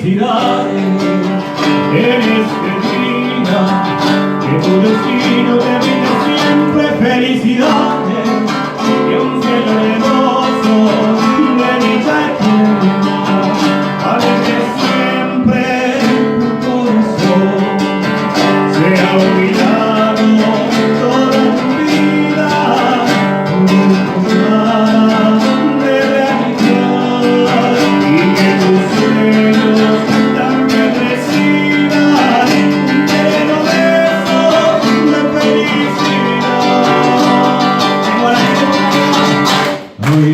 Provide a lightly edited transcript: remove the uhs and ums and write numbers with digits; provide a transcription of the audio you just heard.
felicidades en este día, que tu destino te brinde siempre felicidades y un cielo hermoso de dicha eterna, alegre siempre tu corazón, sea olvidado toda tu vida, de realidad, y que tus sueños también reciban lleno de besos de felicidad. Hoy